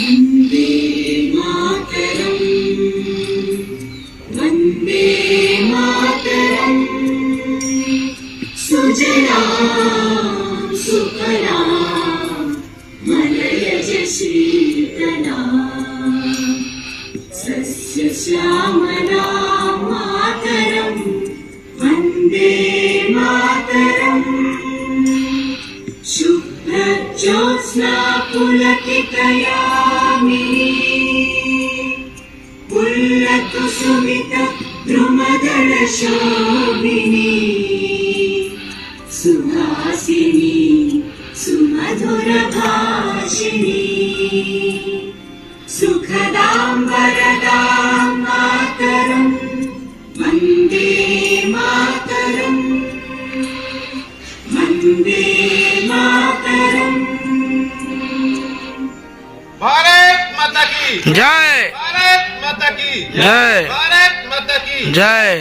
वन्दे मातरम् वन्दे मातरम् सुजलां सुफलां मलयज शीतलां सस्यश्यामलां मातरम् वन्दे मातरम् शुभ्रज्योत्स्ना पुलकितयामिनी पुल्लकुसुमित द्रुमदलशोभिनी सुहासिनी सुमधुरभाषिणी सुखदां वरदां मातरम् वन्दे मातरम् वन्दे मातरम्। भारत माता की जय। भारत माता की जय। भारत माता की जय।